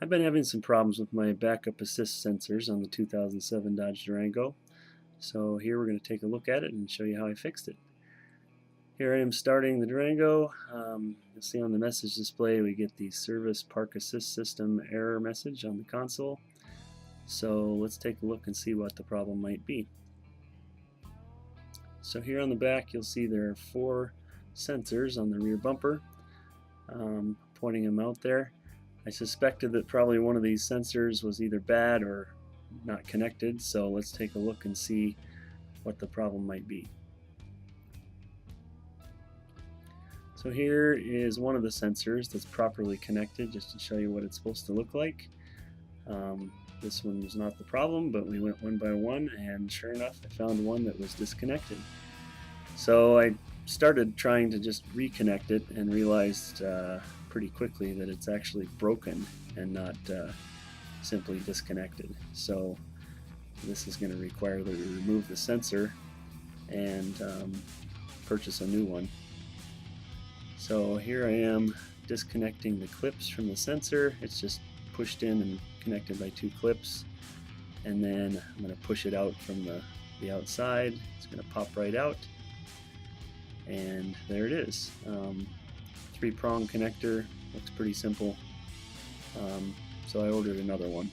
I've been having some problems with my backup assist sensors on the 2007 Dodge Durango. So here we're going to take a look at it and show you how I fixed it. Here I am starting the Durango. You'll see on the message display we get the Service Park Assist System error message on the console. So let's take a look and see what the problem might be. So here on the back you'll see there are 4 sensors on the rear bumper, pointing them out there. I suspected that probably one of these sensors was either bad or not connected, so let's take a look and see what the problem might be. So here is one of the sensors that's properly connected, just to show you what it's supposed to look like. This one was not the problem, but we went one by one, and sure enough I found one that was disconnected. So I started trying to just reconnect it and realized pretty quickly that it's actually broken and not simply disconnected. So this is going to require that we remove the sensor and purchase a new one. So here I am disconnecting the clips from the sensor. It's just pushed in and connected by 2 clips, and then I'm going to push it out from the outside. It's going to pop right out, and there it is. 3-prong connector, looks pretty simple. So I ordered another one,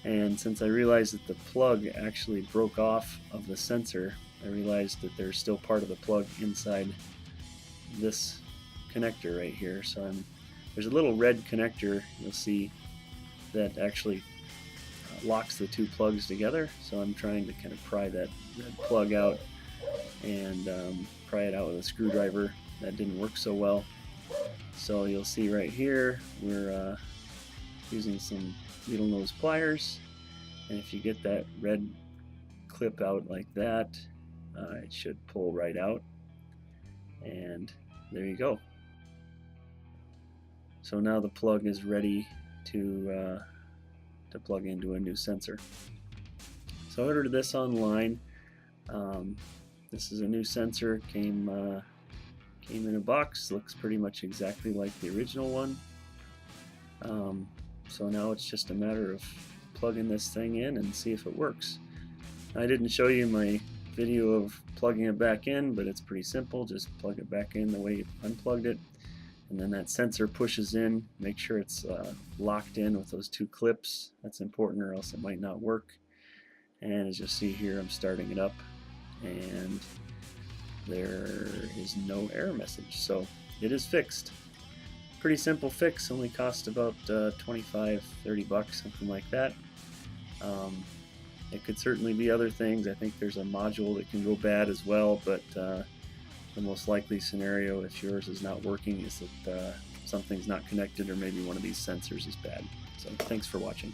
and since I realized that the plug actually broke off of the sensor, I realized that there's still part of the plug inside this connector right here. So there's a little red connector you'll see that actually locks the 2 plugs together. So I'm trying to kind of pry that red plug out and pry it out with a screwdriver. That didn't work so well. So you'll see right here we're using some needle nose pliers, and if you get that red clip out like that, it should pull right out, and there you go. So now the plug is ready to plug into a new sensor. So I ordered this online. This is a new sensor. Came in a box. Looks pretty much exactly like the original one. So now it's just a matter of plugging this thing in and see if it works. I didn't show you my video of plugging it back in, but it's pretty simple. Just plug it back in the way you unplugged it, and then that sensor pushes in. Make sure it's locked in with those 2 clips. That's important, or else it might not work. And as you'll see here, I'm starting it up, and there is no error message. So it is fixed. Pretty simple fix, only cost about 25-30 bucks, something like that. It could certainly be other things. I think there's a module that can go bad as well, but the most likely scenario, if yours is not working, is that something's not connected, or maybe one of these sensors is bad. So thanks for watching.